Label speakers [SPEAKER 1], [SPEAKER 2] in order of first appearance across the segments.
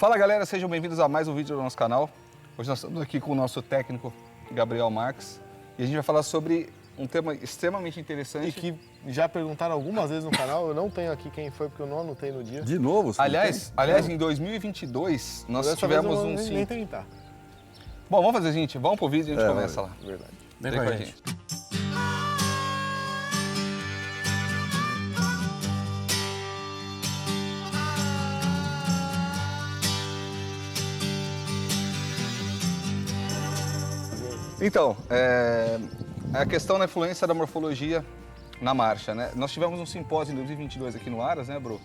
[SPEAKER 1] Fala galera, sejam bem-vindos a mais um vídeo do nosso canal. Hoje nós estamos aqui com o nosso técnico Gabriel Marques e a gente vai falar sobre um tema extremamente interessante.
[SPEAKER 2] E que já perguntaram algumas vezes no canal, eu não tenho aqui quem foi porque eu não anotei no dia.
[SPEAKER 3] De novo?
[SPEAKER 1] Aliás, em 2022 nós
[SPEAKER 2] Dessa
[SPEAKER 1] tivemos
[SPEAKER 2] vez eu
[SPEAKER 1] um
[SPEAKER 2] não
[SPEAKER 1] sim.
[SPEAKER 2] nem tentar.
[SPEAKER 1] Bom, vamos fazer, gente, vamos pro vídeo e a gente começa lá.
[SPEAKER 2] Verdade.
[SPEAKER 3] Vem com a gente.
[SPEAKER 1] Então, a questão da influência da morfologia na marcha, né? Nós tivemos um simpósio em 2022 aqui no Aras, né, Bru?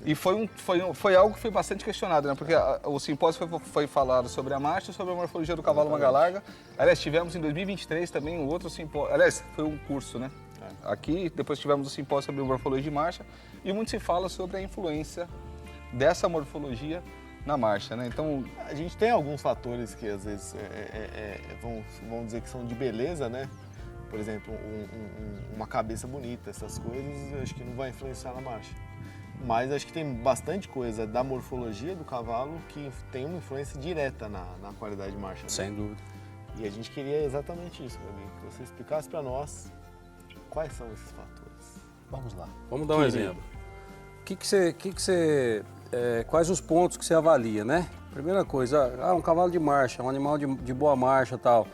[SPEAKER 1] E foi algo que foi bastante questionado, né? Porque o simpósio foi falado sobre a marcha e sobre a morfologia do cavalo manga larga. Aliás, tivemos em 2023 também um outro simpósio. Aliás, foi um curso, né? Aqui, depois tivemos o simpósio sobre a morfologia de marcha e muito se fala sobre a influência dessa morfologia na marcha, né? Então,
[SPEAKER 2] A gente tem alguns fatores que às vezes vão dizer que são de beleza, né? Por exemplo, uma cabeça bonita, essas coisas, eu acho que não vai influenciar na marcha. Mas acho que tem bastante coisa da morfologia do cavalo que tem uma influência direta na qualidade de marcha. Né?
[SPEAKER 3] Sem dúvida.
[SPEAKER 2] E a gente queria exatamente isso, meu amigo, que você explicasse para nós quais são esses fatores.
[SPEAKER 3] Vamos lá. Vamos dar um exemplo. Quais os pontos que você avalia, né? Primeira coisa, um cavalo de marcha, um animal de boa marcha e tal.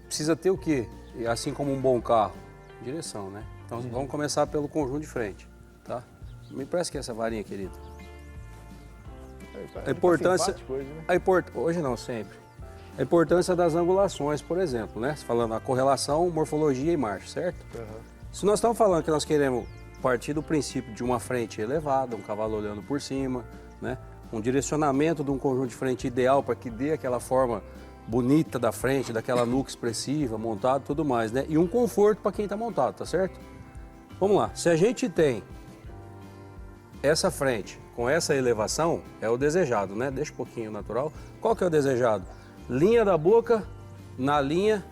[SPEAKER 3] Precisa ter o quê? Assim como um bom carro? Direção, né? Então vamos começar pelo conjunto de frente, tá? Me parece que essa varinha, querido. A importância...
[SPEAKER 2] Hoje, né?
[SPEAKER 3] Hoje não, sempre. A importância das angulações, por exemplo, né? Falando a correlação, morfologia e marcha, certo?
[SPEAKER 2] Uhum.
[SPEAKER 3] Se nós estamos falando que nós queremos partir do princípio de uma frente elevada, um cavalo olhando por cima, né? Um direcionamento de um conjunto de frente ideal para que dê aquela forma bonita da frente, daquela nuca expressiva, montado e tudo mais, né? E um conforto para quem está montado, tá certo? Vamos lá, se a gente tem essa frente com essa elevação, é o desejado, né? Deixa um pouquinho natural. Qual que é o desejado? Linha da boca na linha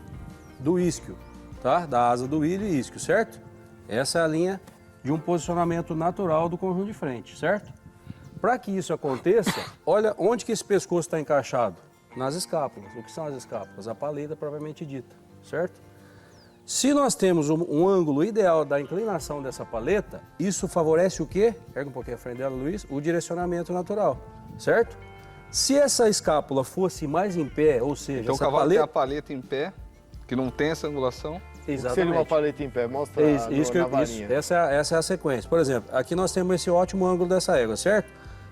[SPEAKER 3] do isquio, tá? Da asa do ilho e isquio, certo? Essa é a linha de um posicionamento natural do conjunto de frente, certo? Para que isso aconteça, olha onde que esse pescoço está encaixado. Nas escápulas. O que são as escápulas? A paleta propriamente dita, certo? Se nós temos um ângulo ideal da inclinação dessa paleta, isso favorece o quê? Pega um pouquinho a frente dela, Luiz. O direcionamento natural, certo? Se essa escápula fosse mais em pé, ou seja,
[SPEAKER 1] então o
[SPEAKER 3] essa
[SPEAKER 1] cavalo
[SPEAKER 3] paleta...
[SPEAKER 1] tem a paleta em pé, que não tem essa angulação.
[SPEAKER 3] Exatamente.
[SPEAKER 2] Seria uma paleta em pé, mostra na varinha.
[SPEAKER 3] Essa é a sequência. Por exemplo, aqui nós temos esse ótimo ângulo dessa égua, certo?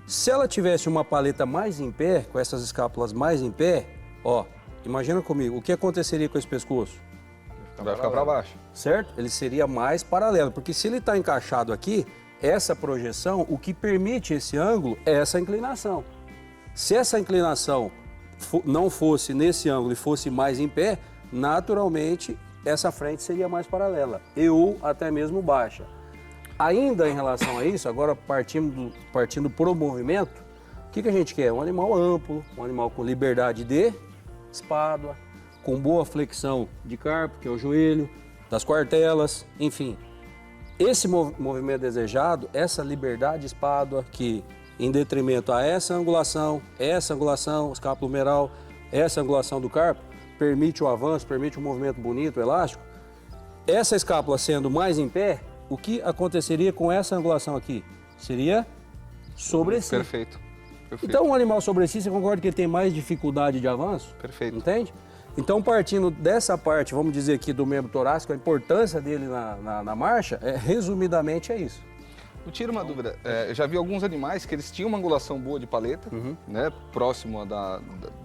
[SPEAKER 3] Se ela tivesse uma paleta mais em pé, com essas escápulas mais em pé, ó, imagina comigo, o que aconteceria com esse pescoço?
[SPEAKER 1] Vai ficar para baixo.
[SPEAKER 3] Certo? Ele seria mais paralelo, porque se ele está encaixado aqui, essa projeção, o que permite esse ângulo é essa inclinação. Se essa inclinação não fosse nesse ângulo e fosse mais em pé, naturalmente essa frente seria mais paralela, ou até mesmo baixa. Ainda em relação a isso, agora partindo pro movimento, o que a gente quer? Um animal amplo, um animal com liberdade de espádua, com boa flexão de carpo, que é o joelho, das quartelas, enfim. Esse movimento desejado, essa liberdade de espádua, que em detrimento a essa angulação, escapulomeral, essa angulação do carpo, permite o avanço, permite um movimento bonito, elástico. Essa escápula sendo mais em pé, o que aconteceria com essa angulação aqui? Seria sobre si.
[SPEAKER 1] Perfeito.
[SPEAKER 3] Então, um animal sobre si, você concorda que ele tem mais dificuldade de avanço?
[SPEAKER 1] Perfeito.
[SPEAKER 3] Entende? Então, partindo dessa parte, vamos dizer aqui do membro torácico, a importância dele na marcha, resumidamente é isso.
[SPEAKER 1] Eu tiro uma dúvida. Eu já vi alguns animais que eles tinham uma angulação boa de paleta, né? Próximo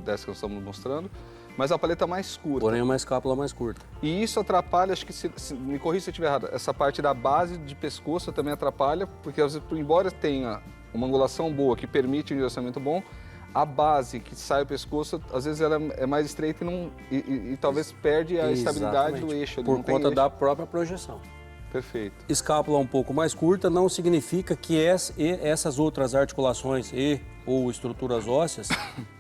[SPEAKER 1] dessa que nós estamos mostrando, mas a paleta mais curta.
[SPEAKER 3] Porém, uma escápula mais curta.
[SPEAKER 1] E isso atrapalha, acho que, me corrija se eu estiver errado, essa parte da base de pescoço também atrapalha, porque às vezes, embora tenha uma angulação boa que permite um direcionamento bom, a base que sai do pescoço, às vezes ela é mais estreita e talvez perde a estabilidade do eixo.
[SPEAKER 3] Por conta da própria projeção.
[SPEAKER 1] Perfeito.
[SPEAKER 3] Escápula um pouco mais curta não significa que essas outras articulações ou estruturas ósseas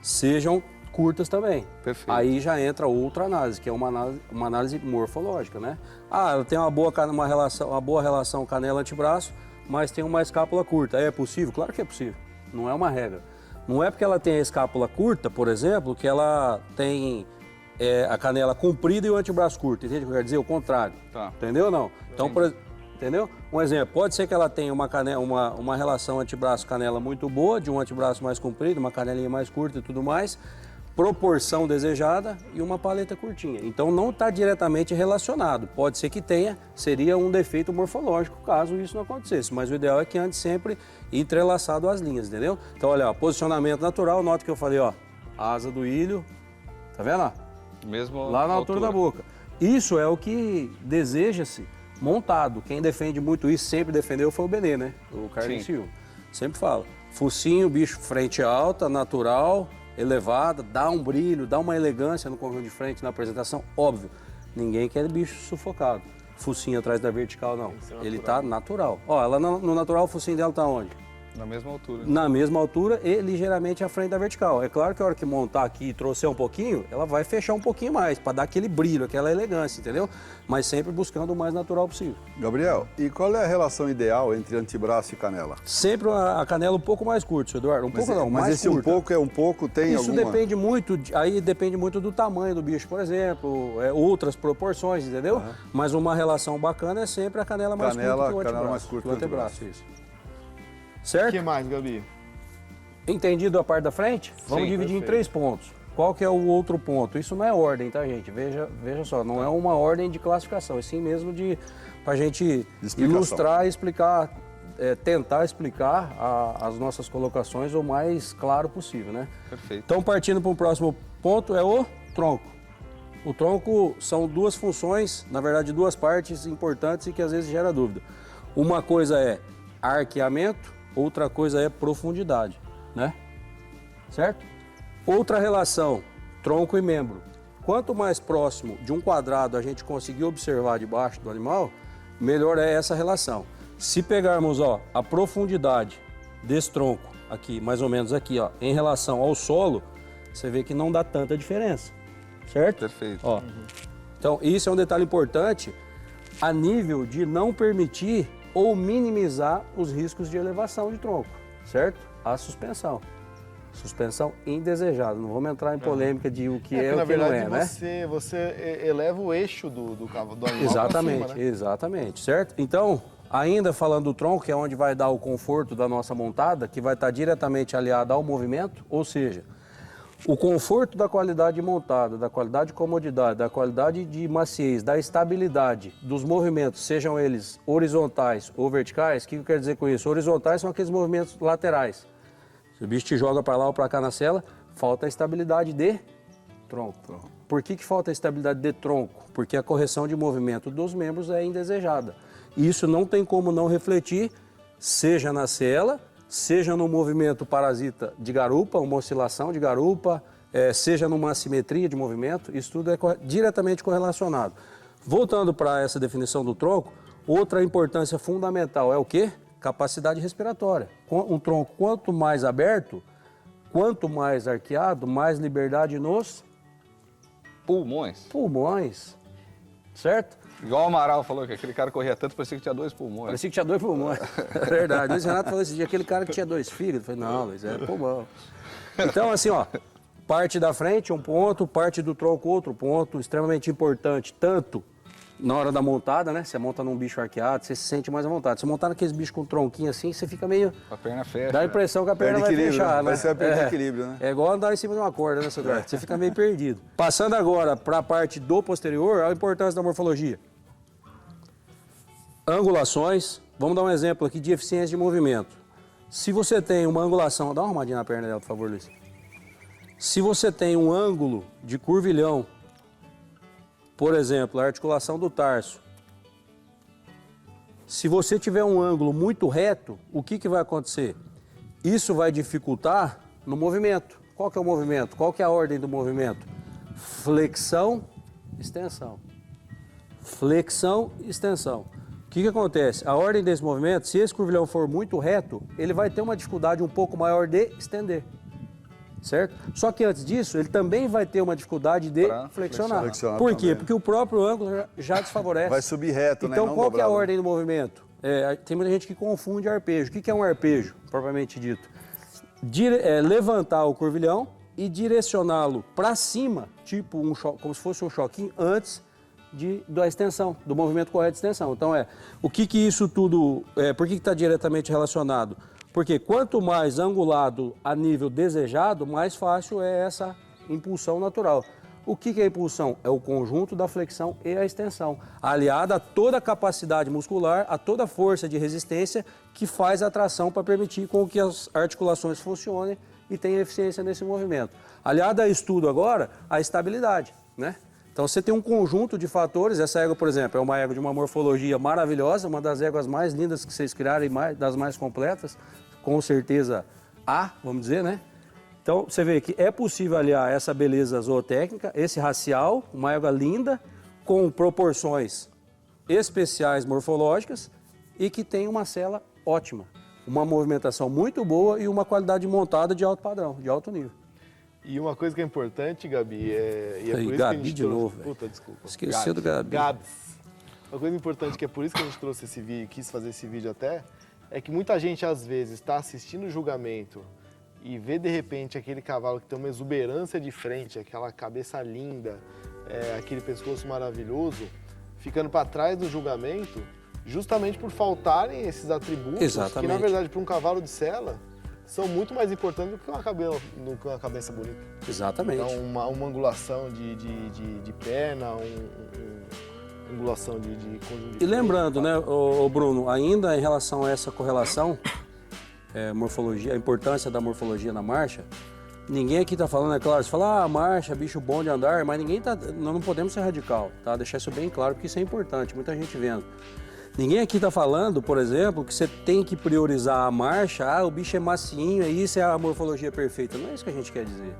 [SPEAKER 3] sejam curtas também.
[SPEAKER 1] Perfeito.
[SPEAKER 3] Aí já entra outra análise, que é uma análise morfológica, né? Ela tem uma boa relação canela-antebraço, mas tem uma escápula curta. É possível? Claro que é possível. Não é uma regra. Não é porque ela tem a escápula curta, por exemplo, que ela tem a canela comprida e o antebraço curto. Entende o que eu quero dizer? O contrário.
[SPEAKER 1] Tá.
[SPEAKER 3] Entendeu ou não? Então, entendeu? Um exemplo, pode ser que ela tenha uma relação antebraço-canela muito boa, de um antebraço mais comprido, uma canelinha mais curta e tudo mais, proporção desejada e uma paleta curtinha. Então não está diretamente relacionado. Pode ser que tenha, seria um defeito morfológico caso isso não acontecesse. Mas o ideal é que ande sempre entrelaçado às linhas, entendeu? Então olha, ó, posicionamento natural, nota que eu falei, ó, asa do ilho, tá vendo? Ó?
[SPEAKER 1] Mesmo
[SPEAKER 3] Lá na altura da boca. Isso é o que deseja-se montado. Quem defende muito isso, sempre defendeu, foi o Benê, né? O Carlos Silva. Sempre fala. Focinho, bicho, frente alta, natural, elevada, dá um brilho, dá uma elegância no conjunto de frente, na apresentação. Óbvio, ninguém quer bicho sufocado. Focinho atrás da vertical, não. Ele tá natural. Ó, ela no natural, o focinho dela tá onde?
[SPEAKER 1] Na mesma altura.
[SPEAKER 3] Na mesma altura e ligeiramente à frente da vertical. É claro que a hora que montar aqui e trouxer um pouquinho, ela vai fechar um pouquinho mais, para dar aquele brilho, aquela elegância, entendeu? Mas sempre buscando o mais natural possível.
[SPEAKER 4] Gabriel, e qual é a relação ideal entre antebraço e canela?
[SPEAKER 3] Sempre a canela um pouco mais curta, seu Eduardo.
[SPEAKER 4] Mas esse
[SPEAKER 3] curta.
[SPEAKER 4] um pouco é um pouco, tem
[SPEAKER 3] Isso
[SPEAKER 4] alguma...
[SPEAKER 3] depende muito, aí depende muito do tamanho do bicho, por exemplo, outras proporções, entendeu? Mas uma relação bacana é sempre a canela mais curta que o antebraço.
[SPEAKER 4] Canela mais curta
[SPEAKER 3] que o antebraço, isso. Certo?
[SPEAKER 2] O que mais, Gabi?
[SPEAKER 3] Entendido a parte da frente? Vamos dividir em 3 pontos. Qual que é o outro ponto? Isso não é ordem, tá, gente? Veja só, não é uma ordem de classificação, é sim mesmo para a gente ilustrar e explicar, tentar explicar as nossas colocações o mais claro possível, né?
[SPEAKER 1] Perfeito.
[SPEAKER 3] Então, partindo para o próximo ponto, é o tronco. O tronco são 2 funções, na verdade 2 partes importantes e que às vezes gera dúvida. Uma coisa é arqueamento, outra coisa é profundidade, né? Certo? Outra relação, tronco e membro. Quanto mais próximo de um quadrado a gente conseguir observar debaixo do animal, melhor é essa relação. Se pegarmos, ó, a profundidade desse tronco aqui, mais ou menos aqui, ó, em relação ao solo, você vê que não dá tanta diferença, certo?
[SPEAKER 1] Perfeito.
[SPEAKER 3] Ó. Então, isso é um detalhe importante a nível de não permitir ou minimizar os riscos de elevação de tronco, certo? A suspensão. Suspensão indesejada. Não vamos entrar em polêmica de o que é e o que não é, né?
[SPEAKER 2] Você eleva o eixo do animal
[SPEAKER 3] Exatamente,
[SPEAKER 2] pra cima, né?
[SPEAKER 3] exatamente, certo? Então, ainda falando do tronco, que é onde vai dar o conforto da nossa montada, que vai estar diretamente aliado ao movimento, ou seja, o conforto da qualidade de montada, da qualidade de comodidade, da qualidade de maciez, da estabilidade dos movimentos, sejam eles horizontais ou verticais. O que eu quero dizer com isso? Horizontais são aqueles movimentos laterais. Se o bicho te joga para lá ou para cá na cela, falta a estabilidade de tronco. Por que falta a estabilidade de tronco? Porque a correção de movimento dos membros é indesejada. E isso não tem como não refletir, seja na cela, seja no movimento parasita de garupa, uma oscilação de garupa, seja numa assimetria de movimento, isso tudo é diretamente correlacionado. Voltando para essa definição do tronco, outra importância fundamental é o quê? Capacidade respiratória. Um tronco quanto mais aberto, quanto mais arqueado, mais liberdade nos pulmões, certo?
[SPEAKER 1] Igual o Amaral falou que aquele cara corria tanto, parecia que tinha 2 pulmões.
[SPEAKER 3] Parecia que tinha 2 pulmões. É verdade. Luiz Renato falou esse dia, aquele cara que tinha 2 fígados. Eu falei, não, Luiz, é pulmão. Então, assim, ó, parte da frente, um ponto, parte do tronco, outro ponto, extremamente importante, tanto na hora da montada, né? Você monta num bicho arqueado, você se sente mais à vontade. Se montar naqueles bichos com tronquinho assim, você fica meio...
[SPEAKER 1] A perna fecha.
[SPEAKER 3] Dá a impressão que a perna vai fechar, né?
[SPEAKER 4] Vai ser a perda de equilíbrio, né?
[SPEAKER 3] É igual andar em cima de uma corda, né, seu Eduardo? Você fica meio perdido. Passando agora para a parte do posterior, a importância da morfologia. Angulações. Vamos dar um exemplo aqui de eficiência de movimento. Se você tem uma angulação... Dá uma arrumadinha na perna dela, por favor, Luiz. Se você tem um ângulo de curvilhão, por exemplo, a articulação do tarso. Se você tiver um ângulo muito reto, o que vai acontecer? Isso vai dificultar no movimento. Qual que é o movimento? Qual que é a ordem do movimento? Flexão, extensão. Flexão, extensão. O que acontece? A ordem desse movimento, se esse curvilhão for muito reto, ele vai ter uma dificuldade um pouco maior de estender. Certo? Só que antes disso, ele também vai ter uma dificuldade de flexionar. Por quê?
[SPEAKER 4] Também.
[SPEAKER 3] Porque o próprio ângulo já desfavorece.
[SPEAKER 4] Vai subir reto, né?
[SPEAKER 3] Então,
[SPEAKER 4] Não
[SPEAKER 3] qual que é a
[SPEAKER 4] dobrado.
[SPEAKER 3] ordem do movimento? Tem muita gente que confunde arpejo. O que é um arpejo, propriamente dito? levantar o curvilhão e direcioná-lo para cima, tipo como se fosse um choquinho, antes da extensão, do movimento correto de extensão. Então o que isso tudo, por que está diretamente relacionado? Porque quanto mais angulado a nível desejado, mais fácil é essa impulsão natural. O que é a impulsão? É o conjunto da flexão e a extensão, aliada a toda a capacidade muscular, a toda a força de resistência que faz a tração para permitir com que as articulações funcionem e tenham eficiência nesse movimento. Aliada a isso tudo agora, a estabilidade, né? Então você tem um conjunto de fatores, essa égua, por exemplo, é uma égua de uma morfologia maravilhosa, uma das éguas mais lindas que vocês criaram e das mais completas, com certeza vamos dizer, né? Então, você vê que é possível aliar essa beleza zootécnica, esse racial, uma égua linda, com proporções especiais morfológicas e que tem uma sela ótima, uma movimentação muito boa e uma qualidade montada de alto padrão, de alto nível.
[SPEAKER 2] E uma coisa que é importante, Gabi, e é por isso
[SPEAKER 3] Gabi
[SPEAKER 2] que a gente
[SPEAKER 3] de
[SPEAKER 2] trouxe...
[SPEAKER 3] novo, velho.
[SPEAKER 2] Puta, desculpa.
[SPEAKER 3] Esqueci do Gabi.
[SPEAKER 2] Gabs. Uma coisa importante que é por isso que a gente trouxe esse vídeo, quis fazer esse vídeo até, é que muita gente, às vezes, está assistindo o julgamento e vê, de repente, aquele cavalo que tem uma exuberância de frente, aquela cabeça linda, aquele pescoço maravilhoso, ficando para trás do julgamento, justamente por faltarem esses atributos
[SPEAKER 3] Exatamente.
[SPEAKER 2] que, na verdade, para um cavalo de sela, são muito mais importantes do que uma cabeça bonita.
[SPEAKER 3] Exatamente.
[SPEAKER 2] Então, uma angulação de perna, angulação de conjunto de
[SPEAKER 3] E lembrando, né, o Bruno, ainda em relação a essa correlação, morfologia, a importância da morfologia na marcha, ninguém aqui está falando, é claro, você fala, marcha, bicho bom de andar, mas nós não podemos ser radical, tá? Deixar isso bem claro, porque isso é importante, muita gente vendo. Ninguém aqui está falando, por exemplo, que você tem que priorizar a marcha, o bicho é macinho, e isso é a morfologia perfeita. Não é isso que a gente quer dizer.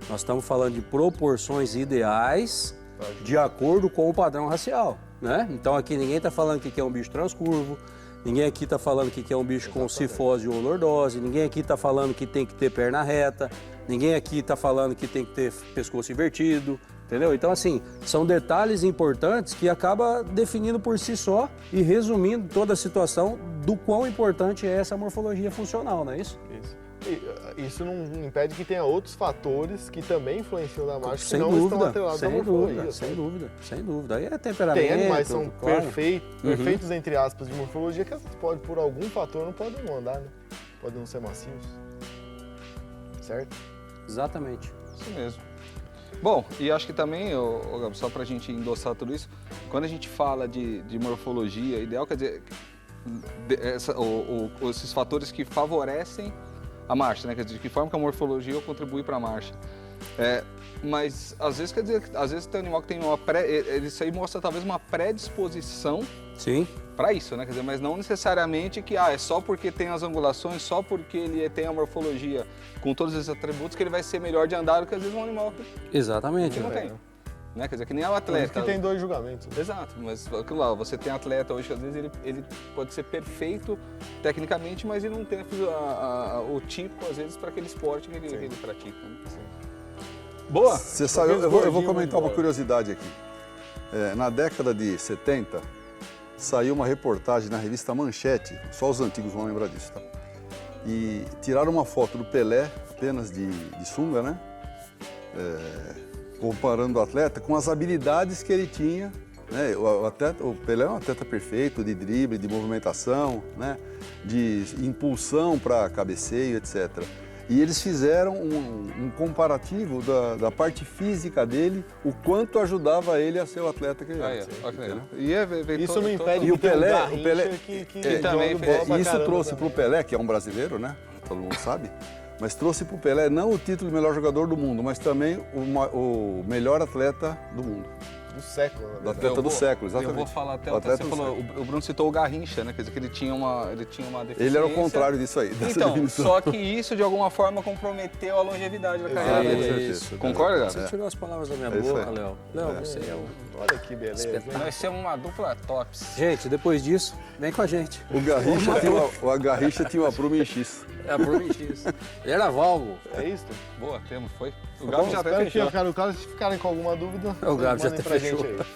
[SPEAKER 3] Nós estamos falando de proporções ideais de acordo com o padrão racial, né? Então aqui ninguém está falando que é um bicho transcurvo, ninguém aqui está falando que é um bicho com cifose ou lordose, ninguém aqui está falando que tem que ter perna reta, ninguém aqui está falando que tem que ter pescoço invertido, entendeu? Então, assim, são detalhes importantes que acaba definindo por si só e resumindo toda a situação do quão importante é essa morfologia funcional, não é isso?
[SPEAKER 2] Isso. E isso não impede que tenha outros fatores que também influenciam na marcha,
[SPEAKER 3] Sem
[SPEAKER 2] que não
[SPEAKER 3] dúvida,
[SPEAKER 2] estão atrelados à
[SPEAKER 3] sem
[SPEAKER 2] morfologia.
[SPEAKER 3] dúvida, sem dúvida, sem dúvida. Aí é temperamento.
[SPEAKER 2] Tem animais que são
[SPEAKER 3] claro.
[SPEAKER 2] perfeitos, entre aspas, de morfologia, que pode, por algum fator, não podem não andar, né? Podem não ser macios. Certo?
[SPEAKER 3] Exatamente.
[SPEAKER 1] Isso mesmo. Bom, e acho que também, Gabi, só para a gente endossar tudo isso, quando a gente fala de morfologia ideal, quer dizer, esses fatores que favorecem a marcha, né? Quer dizer, de que forma que a morfologia contribui para a marcha. Mas às vezes, quer dizer, às vezes tem um animal que tem isso aí mostra talvez uma predisposição
[SPEAKER 3] Sim.
[SPEAKER 1] para isso, né? Quer dizer, mas não necessariamente que é só porque tem as angulações, só porque ele tem a morfologia com todos esses atributos que ele vai ser melhor de andar do que às vezes um animal que
[SPEAKER 3] Exatamente.
[SPEAKER 1] não tem. Né? Quer dizer, que nem é o
[SPEAKER 2] Por isso
[SPEAKER 1] atleta.
[SPEAKER 2] que tem dois julgamentos.
[SPEAKER 1] Exato, mas aquilo lá, você tem atleta hoje que às vezes ele pode ser perfeito tecnicamente, mas ele não tem o tipo, às vezes, para aquele esporte que ele pratica. Né? Boa!
[SPEAKER 4] Você sabe, eu vou comentar uma curiosidade aqui. Na década de 70, saiu uma reportagem na revista Manchete, só os antigos vão lembrar disso, tá? E tiraram uma foto do Pelé, apenas de sunga, né? Comparando o atleta com as habilidades que ele tinha, né? O Pelé é um atleta perfeito de drible, de movimentação, né? De impulsão para cabeceio, etc. E eles fizeram um comparativo da parte física dele, o quanto ajudava ele a ser o atleta que ele era.
[SPEAKER 2] Isso não impede
[SPEAKER 4] E o
[SPEAKER 2] que tenha um
[SPEAKER 4] Pelé,
[SPEAKER 2] Garrincha que
[SPEAKER 1] também
[SPEAKER 2] joga bola pra
[SPEAKER 4] isso
[SPEAKER 2] caramba
[SPEAKER 4] trouxe
[SPEAKER 2] também.
[SPEAKER 4] para o Pelé, que é um brasileiro, né? Todo mundo sabe. Mas trouxe para o Pelé não o título de melhor jogador do mundo, mas também o melhor atleta do mundo.
[SPEAKER 2] Do século, né?
[SPEAKER 4] Do atleta do século, exatamente.
[SPEAKER 1] Eu vou falar até
[SPEAKER 4] O atleta
[SPEAKER 1] você
[SPEAKER 4] do
[SPEAKER 1] falou,
[SPEAKER 4] século.
[SPEAKER 1] o Bruno citou o Garrincha, né? Quer dizer, que ele tinha uma deficiência.
[SPEAKER 4] Ele era o contrário disso aí, dessa
[SPEAKER 1] Então,
[SPEAKER 4] definição.
[SPEAKER 1] só que isso de alguma forma comprometeu a longevidade da carreira
[SPEAKER 4] com
[SPEAKER 1] dele.
[SPEAKER 4] certeza.
[SPEAKER 1] Concorda, Gabi?
[SPEAKER 3] Você tirou as palavras da minha
[SPEAKER 4] É isso
[SPEAKER 3] boca,
[SPEAKER 4] aí.
[SPEAKER 3] Léo. Léo, você é um...
[SPEAKER 2] Olha que beleza. hein?
[SPEAKER 1] Nós somos uma dupla tops.
[SPEAKER 3] Gente, depois disso, vem com a gente.
[SPEAKER 4] O Garrincha tinha uma Pruma em X.
[SPEAKER 3] É por mim, isso. Ele era Valgo.
[SPEAKER 2] É isso?
[SPEAKER 1] Boa, temos, foi. O
[SPEAKER 2] Bom,
[SPEAKER 1] Gabi já até
[SPEAKER 2] espero que
[SPEAKER 1] fechou.
[SPEAKER 2] ficarem com alguma dúvida.
[SPEAKER 3] O Gabi já
[SPEAKER 2] mandem
[SPEAKER 3] até
[SPEAKER 2] pra
[SPEAKER 3] fechou.
[SPEAKER 2] gente aí.